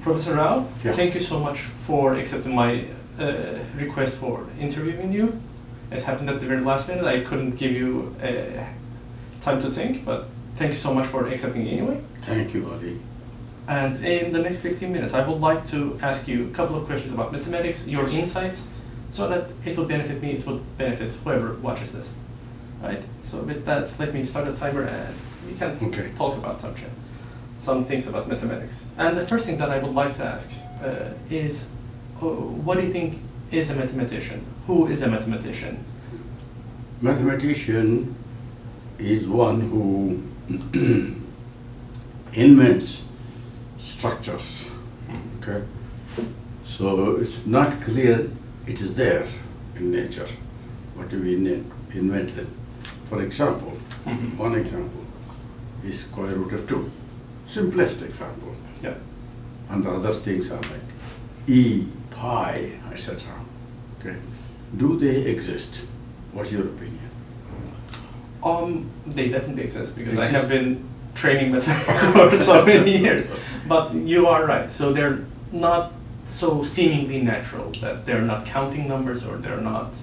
Professor Rao, Yeah. thank you so much for accepting my request for interviewing you. It happened at the very last minute. I couldn't give you time to think, but thank you so much for accepting anyway. Thank you, Ali. And in the next 15 minutes, I would like to ask you a couple of questions about mathematics, your insights, so that it will benefit me, it will benefit whoever watches this. Right? So with that, let me start the timer and we can talk about some things about mathematics. And the first thing that I would like to ask is, what do you think is a mathematician? Who is a mathematician? Mathematician is one who invents structures. Okay? So it's not clear it is there in nature. What do we invent it? For example, one example is square root of 2. Simplest example. Yeah. And the other things are like e, pi, etc. Okay. Do they exist? What's your opinion? They definitely exist because I have been training mathematics for so many years. But you are right. So they're not so seemingly natural that they're not counting numbers or they're not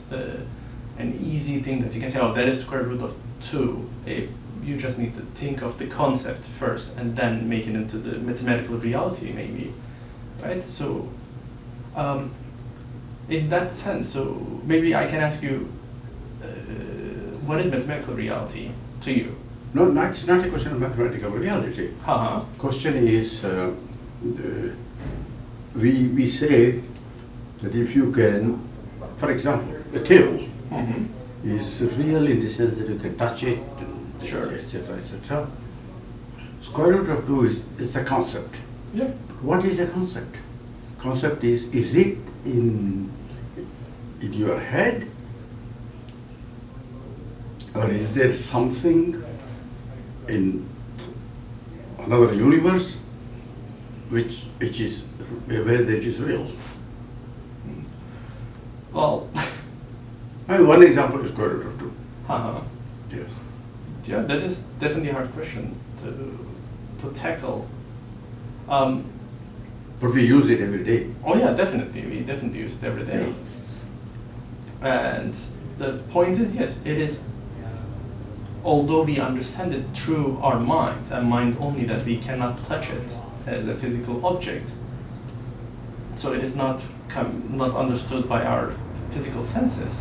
an easy thing that you can say, oh, that is square root of 2. You just need to think of the concept first and then make it into the mathematical reality, maybe, right? So, in that sense, so maybe I can ask you, what is mathematical reality to you? No, it's not a question of mathematical reality. Question is, we say that if you can, for example, a table is real in the sense that you can touch it, etc., etc. Square root of 2 is a concept. Yeah. What is a concept? Concept is it in your head, or is there something in another universe which is where that is real? Well, I mean, one example is square root of 2. Yes. Yeah, that is definitely a hard question to tackle. But we use it every day. Oh yeah, definitely. We definitely use it every day. Yeah. And the point is, yes, it is, although we understand it through our minds, and mind only, that we cannot touch it as a physical object, so it is not understood by our physical senses.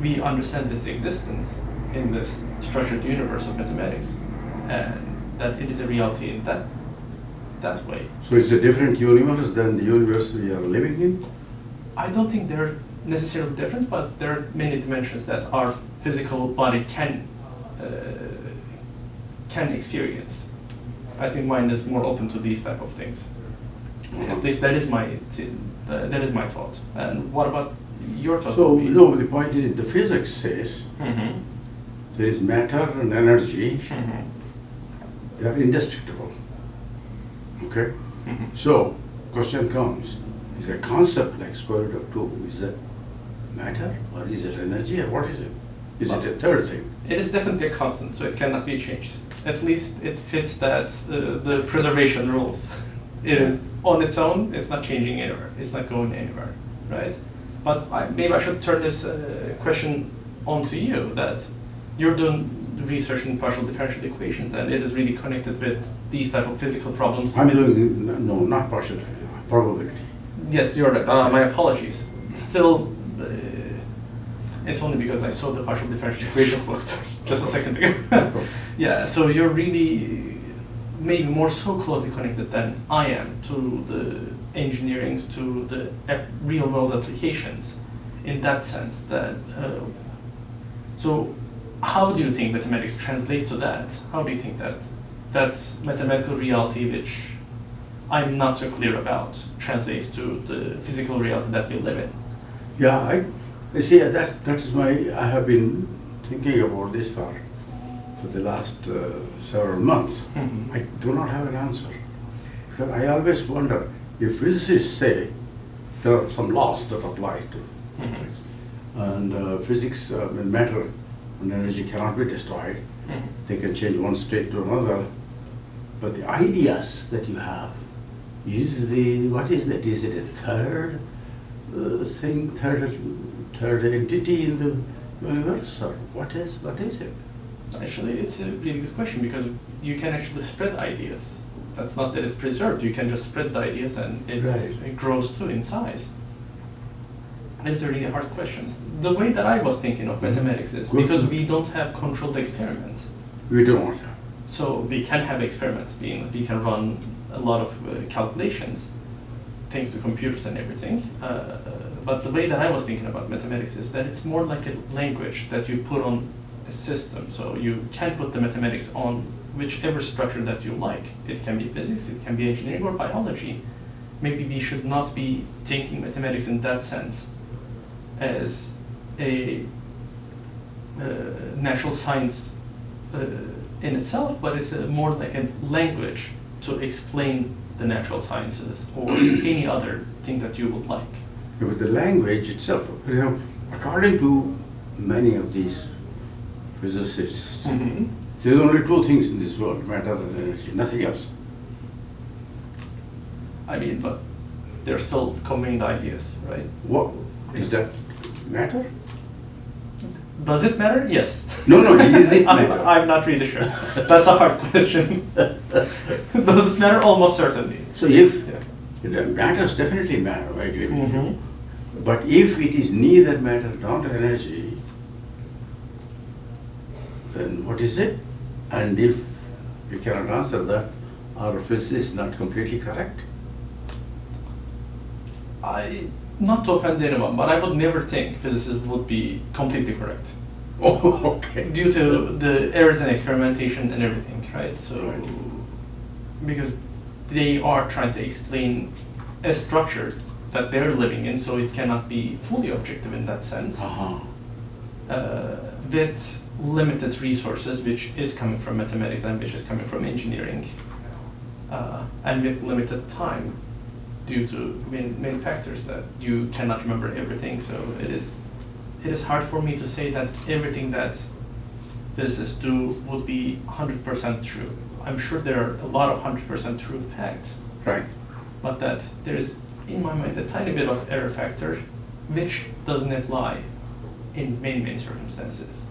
We understand this existence in this structured universe of mathematics, and that it is a reality in that way. So it's a different universe than the universe we are living in? I don't think they're necessarily different, but there are many dimensions that our physical body can experience. I think mind is more open to these type of things. At least that is my thought. And what about your thought? So no, the point is the physics says there is matter and energy. They are indestructible. Okay? So question comes, is a concept like square root of 2, is that matter or is it energy or what is it? Is it a third thing? It is definitely a constant, so it cannot be changed. At least it fits that the preservation rules. It is on its own, it's not changing anywhere, it's not going anywhere, right? But maybe I should turn this question on to you, that you're doing research in partial differential equations, and it is really connected with these type of physical problems. I'm doing, no, not partial, probability. Yes, you're right, my apologies. Still, it's only because I saw the partial differential equations books just a second ago. Yeah, so you're really maybe more so closely connected than I am to the engineerings, to the real world applications, in that sense. That so how do you think mathematics translates to that? How do you think that mathematical reality, which I'm not so clear about, translates to the physical reality that we live in? Yeah, I see. That's I have been thinking about this for the last several months. I do not have an answer, because I always wonder if physicists say there are some laws that apply to physics, and physics, matter and energy cannot be destroyed. They can change one state to another, but the ideas that you have what is that? Is it a third thing, third entity in the universe, or what is it? Actually, it's a really good question because you can actually spread ideas. That's not that it's preserved. You can just spread the ideas and it grows too in size. It's a really hard question. The way that I was thinking of mathematics is because we don't have controlled experiments. We don't. So we can have experiments, we can run a lot of calculations, thanks to computers and everything. But the way that I was thinking about mathematics is that it's more like a language that you put on a system. So you can put the mathematics on whichever structure that you like. It can be physics, it can be engineering or biology. Maybe we should not be thinking mathematics in that sense as a natural science in itself, but it's more like a language to explain the natural sciences or any other thing that you would like. But the language itself, according to many of these physicists, there are only two things in this world, matter and energy, nothing else. I mean, but they're still combined ideas, right? What is that matter? Does it matter? Yes. No, is it matter? I'm not really sure. That's a hard question. Does it matter? Almost certainly. So if the matters definitely matter, I agree with you. But if it is neither matter nor energy, then what is it? And if you cannot answer that, our physics is not completely correct? Not to offend anyone, but I would never think physicists would be completely correct. Oh, okay. Due to the errors in experimentation and everything, right? So, because they are trying to explain a structure that they're living in, so it cannot be fully objective in that sense. With limited resources, which is coming from mathematics and which is coming from engineering, and with limited time, due to many factors that you cannot remember everything. So it is hard for me to say that everything that physicists do would be 100% true. I'm sure there are a lot of 100% true facts. Right. But that there is, in my mind, a tiny bit of error factor, which doesn't apply in many circumstances.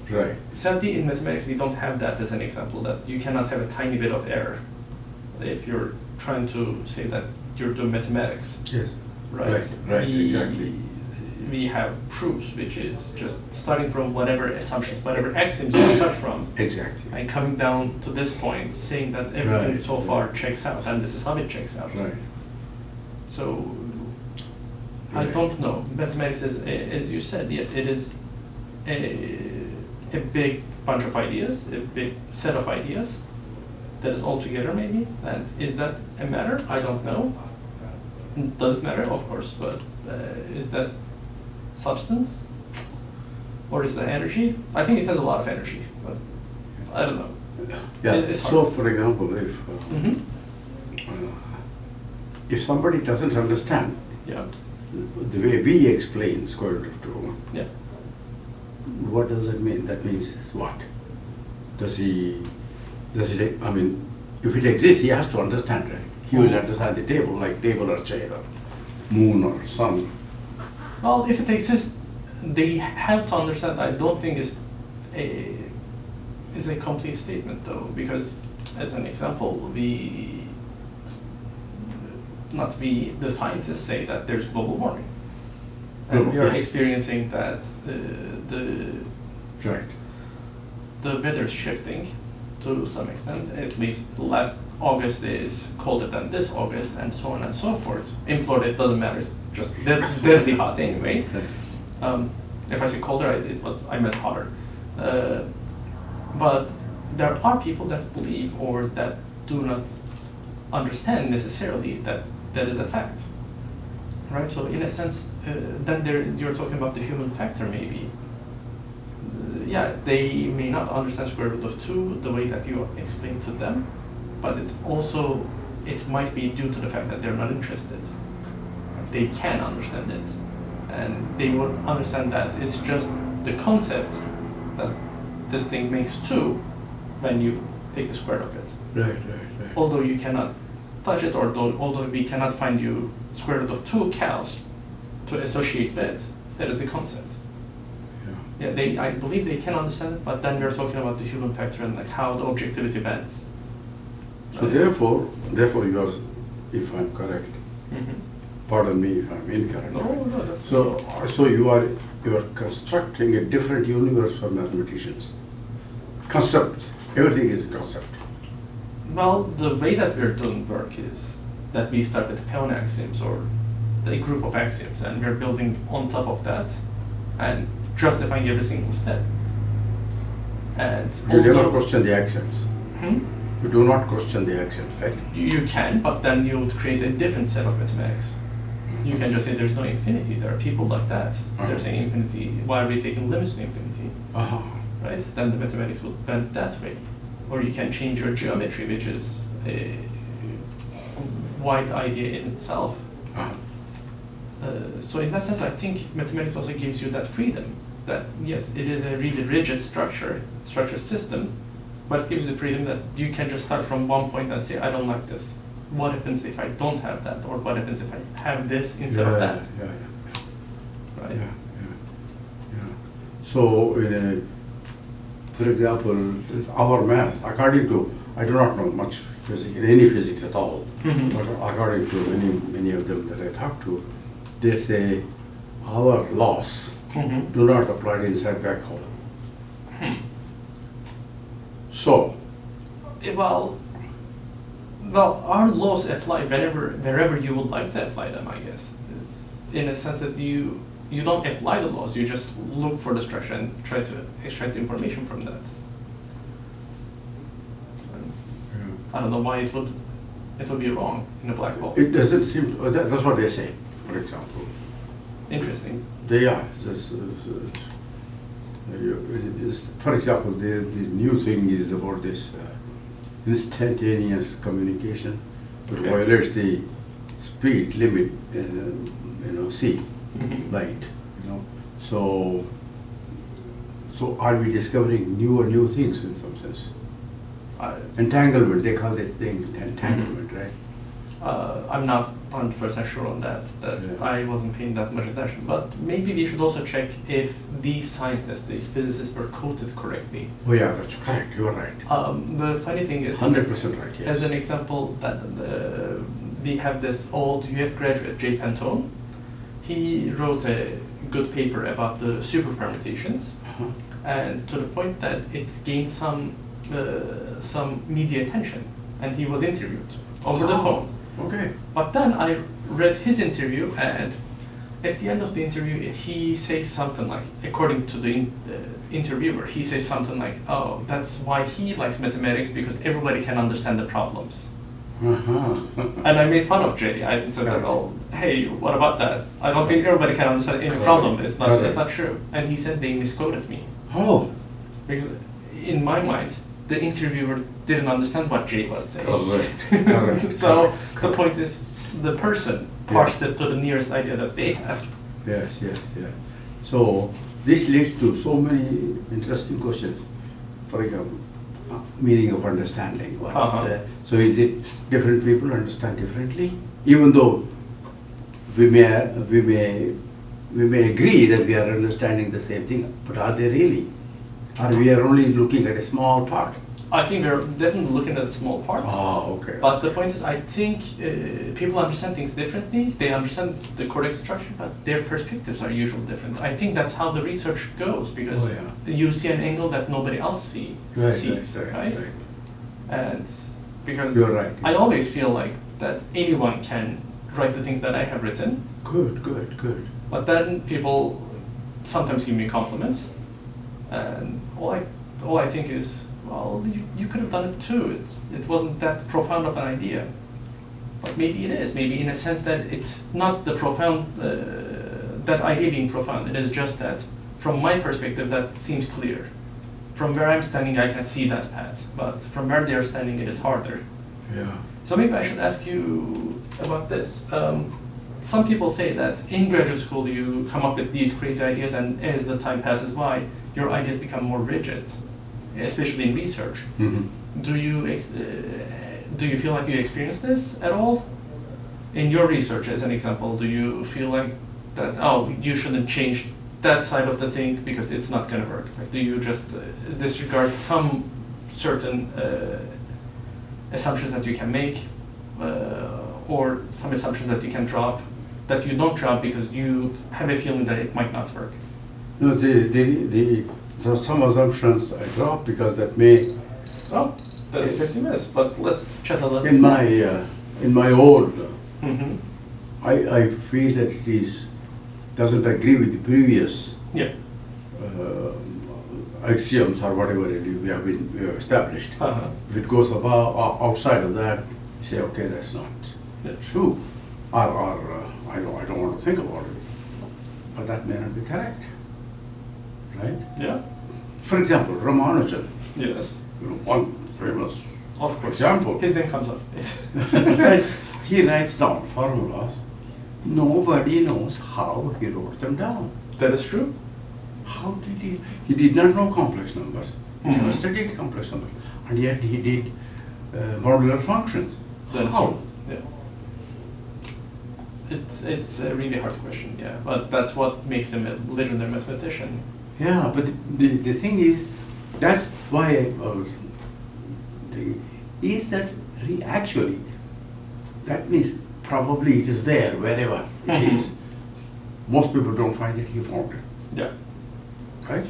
Right. Sadly, in mathematics, we don't have that as an example, that you cannot have a tiny bit of error if you're trying to say that you're doing mathematics. Yes. Right, Exactly. We have proofs, which is just starting from whatever assumptions, whatever axioms you start from. Exactly. And coming down to this point, saying that everything so far checks out, and this is how it checks out. Right. So, I don't know. Mathematics is, as you said, yes, it is a big bunch of ideas, a big set of ideas that is all together maybe. And is that a matter? I don't know. Does it matter? Of course, but is that substance? Or is that energy? I think it has a lot of energy, but I don't know. Yeah. It's hard. So, for example, if somebody doesn't understand the way we explain square root of 2, what does it mean? That means what? Does it, I mean, if it exists, he has to understand it. He will understand the table, like table or chair or moon or sun. Well, if it exists, they have to understand. I don't think it's a complete statement though, because as an example, the scientists say that there's global warming, and we are experiencing that the weather's shifting to some extent. At least last August is colder than this August, and so on and so forth. In Florida, it doesn't matter; it's just deadly hot anyway. If I say colder, I meant hotter. But there are people that believe or that do not understand necessarily that that is a fact, right? So in a sense, then you're talking about the human factor maybe. They may not understand square root of 2 the way that you explain to them, but it might be due to the fact that they're not interested. They can understand it, and they would understand that it's just the concept that this thing makes 2 when you take the square of it. Right. Although you cannot touch it, or although we cannot find you square root of 2 cows to associate with, that is the concept. Yeah, I believe they can understand it, but then we're talking about the human factor and like how the objectivity bends. So therefore you are, if I'm correct, pardon me if I'm incorrect. No, that's So you are constructing a different universe for mathematicians. Concept, everything is concept. well, the way that we're doing work is that we start with pawn axioms or a group of axioms, and we're building on top of that and justifying every single step. And You never question the axioms. Hmm? You do not question the axioms, right? You can, but then you would create a different set of mathematics. You can just say there's no infinity. There are people like that. They're saying infinity. Why are we taking limits to infinity? Right? Then the mathematics will bend that way. Or you can change your geometry, which is a wide idea in itself. So in that sense, I think mathematics also gives you that freedom. That yes, it is a really rigid structure system, but it gives you the freedom that you can just start from one point and say, I don't like this. What happens if I don't have that? Or what happens if I have this instead of that? Right? So, for example, our math, according to, I do not know much physics, any physics at all, but according to many of them that I talk to, they say our laws do not apply inside black hole. So, well, our laws apply wherever you would like to apply them, I guess. In a sense that you don't apply the laws, you just look for the structure and try to extract the information from that. I don't know why it would be wrong in a black hole. it doesn't seem, that's what they say, for example. Interesting. They are. For example, the new thing is about this instantaneous communication, which violates the speed limit, c, light. So are we discovering new things in some sense? Entanglement, they call it thing entanglement, right? I'm not 100% sure on that. I wasn't paying that much attention. But maybe we should also check if these scientists, these physicists, were quoted correctly. Oh yeah, that's correct. You are right. The funny thing is, 100% right. Yes. As an example, that we have this old UF graduate, J. Pantone. He wrote a good paper about the super permutations, and to the point that it gained some media attention, and he was interviewed over the phone. Okay. But then I read his interview, and at the end of the interview, he says something like, according to the interviewer, he says something like, "Oh, that's why he likes mathematics, because everybody can understand the problems." And I made fun of Jay. I said, "Oh, hey, what about that? I don't think everybody can understand any problem. It's not true." And he said they misquoted me. Oh. Because in my mind, the interviewer didn't understand what Jay was saying. Correct. So the point is, the person parsed it to the nearest idea that they have. Yes. So this leads to so many interesting questions. For example, meaning of understanding. So is it different people understand differently? Even though we may agree that we are understanding the same thing, but are they really? Or we are only looking at a small part? I think we're definitely looking at small parts. Okay. But the point is, I think people understand things differently. They understand the correct structure, but their perspectives are usually different. I think that's how the research goes, because you see an angle that nobody else sees, right? And because you're right. I always feel like that anyone can write the things that I have written. Good. But then people sometimes give me compliments, and all I think is, well, you could have done it too. It wasn't that profound of an idea. But maybe it is. Maybe in a sense that it's not the profound, that idea being profound. It is just that, from my perspective, that seems clear. From where I'm standing, I can see that path. But from where they're standing, it is harder. Yeah. So maybe I should ask you about this. Some people say that in graduate school, you come up with these crazy ideas, and as the time passes by, your ideas become more rigid, especially in research. Do you do you feel like you experienced this at all? In your research, as an example, do you feel like that, oh, you shouldn't change that side of the thing because it's not going to work? Like, do you just disregard some certain assumptions that you can make, or some assumptions that you can drop, that you don't drop because you have a feeling that it might not work? No, there are some assumptions I drop because that may. Oh, that's 50 minutes, but let's chat a little. In my old, Mm-hmm. I feel that it doesn't agree with the previous Yeah. axioms or whatever we have established. Uh-huh. If it goes outside of that, you say, okay, that's not true, or I don't want to think about it, but that may not be correct, right? Yeah. For example, Ramanujan, Yes. one famous Of course. example. His name comes up. He writes down formulas. Nobody knows how he wrote them down. That is true. How did he? He did not know complex numbers. He never Mhm. studied complex numbers, and yet he did modular functions. That is How? true. Yeah. It's a really hard question, yeah. But that's what makes him a legendary mathematician. Yeah, but the thing is, that's why I was thinking, is that actually, that means probably it is there wherever it Mhm. is. Most people don't find it, he found it, Yeah. right?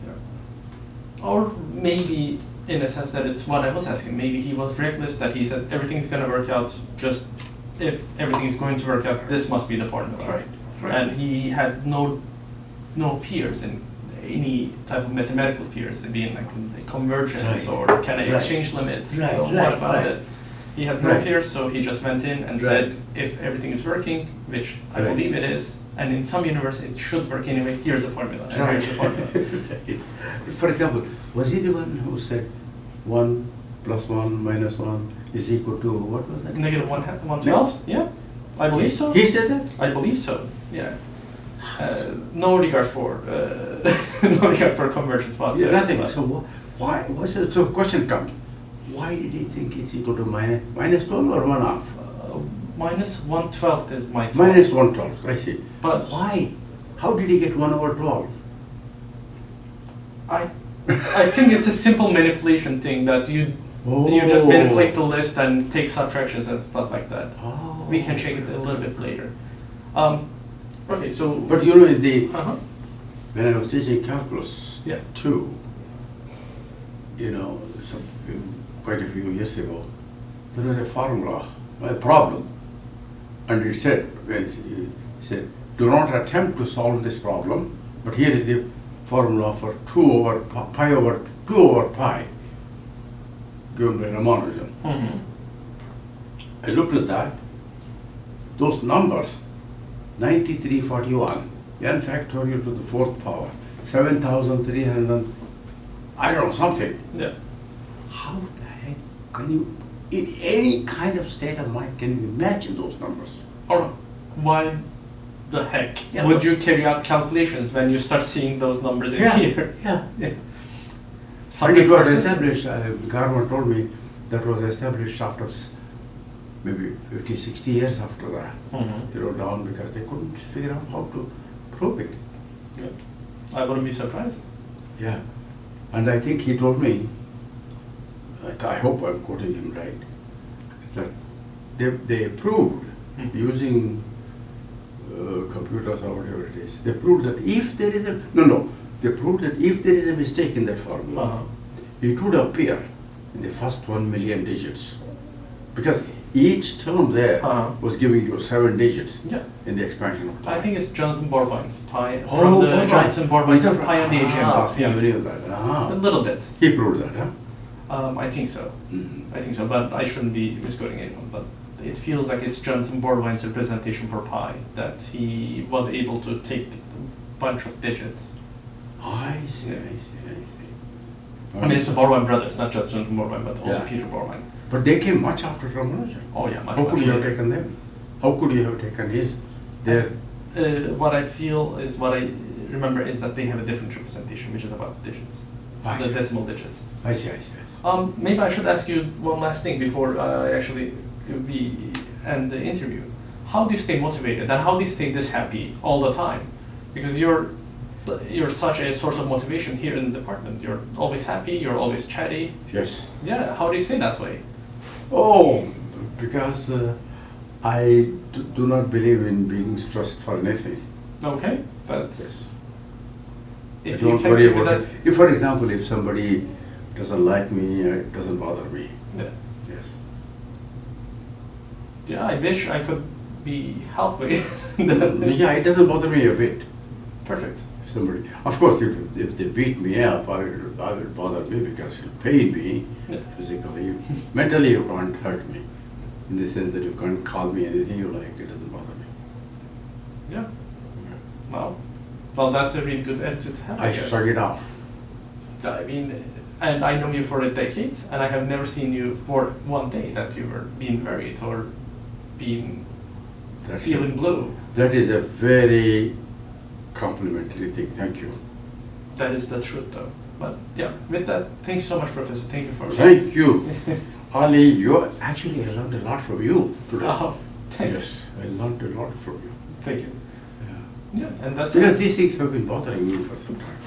Yeah. Or maybe in a sense that it's what I was asking. Maybe he was reckless that he said everything's gonna work out, just if everything is going to work out, this must be the formula. Right, right. And he had no fears in any type of mathematical fears, being like convergence Right. or can I Right. exchange limits? Right, So right, what about right. it? He had no Right. fears, so he just went in and Right. said, if everything is working, which I Right. believe it is, and in some universe it should work anyway, here's the formula, and here's the formula. For example, was he the one who said 1 plus 1 minus 1 is equal to, what was that? Negative 1/12? Yeah, I believe so. He said that? I believe so, yeah. No regard for no regard for convergence Yeah, whatsoever. nothing. but- So why? So question comes. Why did he think it's equal to minus 12 or 1/2? Minus 1/12 is my 12. Minus 1/12. I see. But Why? How did he get 1/12? I think it's a simple manipulation thing that you just manipulate the list and take subtractions and stuff like that. Oh. We can check it a little bit later. Okay, so. But you know, Uh-huh. when I was teaching calculus Yeah. 2, quite a few years ago, there was a formula, a problem, and it said, do not attempt to solve this problem, but here is the formula for 2 over pi, given by Ramanujan. Mhm. I looked at that, those numbers, 9341, n factorial to the 4th power, 7,300, I don't know, something. Yeah. How the heck can you, in any kind of state of mind, can you imagine those numbers? Or why the heck Yeah, would but- you carry out calculations when you start seeing those numbers in Yeah, here? yeah. Yeah. And it was persistence. established, Garman told me, that was established after maybe 50, 60 years after that. Mhm. They wrote down because they couldn't figure out how to prove it. Yeah. I wouldn't be surprised. Yeah. And I think he told me, I hope I'm quoting him right, that they proved Mhm. using computers or whatever it is, they proved that if there is they proved that if there is a mistake in that formula, Uh-huh. it would appear in the first 1 million digits. Because each term there Uh-huh. was giving you 7 digits Yeah. in the expansion of time. I think it's Jonathan Borwine's pi Oh, from the Borwine. Jonathan Borwine's Is that- pi and the AGM box. You Yeah. knew that. A little bit. He proved that, huh? I think so. Mhm. I think so, but I shouldn't be misquoting anyone. But it feels like it's Jonathan Borwine's representation for pi, that he was able to take a bunch of digits. I see, I see. I mean, it's the Borwine brothers, not just Jonathan Borwine, but also Yeah. Peter Borwine. But they came much after Ramanujan. Oh yeah, much, How could much you have later. taken them? How could you have taken their What I feel is, what I remember is that they have a different representation, which is about digits, I the see. decimal digits. I see, I see. Maybe I should ask you one last thing before we end the interview. How do you stay motivated and how do you stay this happy all the time? Because you're such a source of motivation here in the department. You're always happy, you're always chatty. Yes. Yeah, how do you stay that way? Oh, because I do not believe in being stressed for anything. Okay, that's... Yes. If I you don't can worry give me about that... it. If, for example, if somebody doesn't like me, it doesn't bother me. Yeah. Yes. Yeah, I wish I could be halfway. Yeah, it doesn't bother me a bit. Perfect. If somebody, of course, if they beat me up, I will bother me because it will pain me Yeah. physically. Mentally, you can't hurt me. In the sense that you can't call me anything you like, it doesn't bother me. Yeah. Well, that's a really good attitude to have. I guess. shrug it off. I mean, and I know you for a decade, and I have never seen you for one day that you were being worried or being feeling blue. That is a very complimentary thing. Thank you. That is the truth, though. But yeah, with that, thank you so much, Professor. Thank you for. Thank you. Ali, I learned a lot from you today. Oh, thanks. Yes, I learned a lot from you. Thank you. Yeah. Yeah, and that's Because it. these things have been bothering me for some time.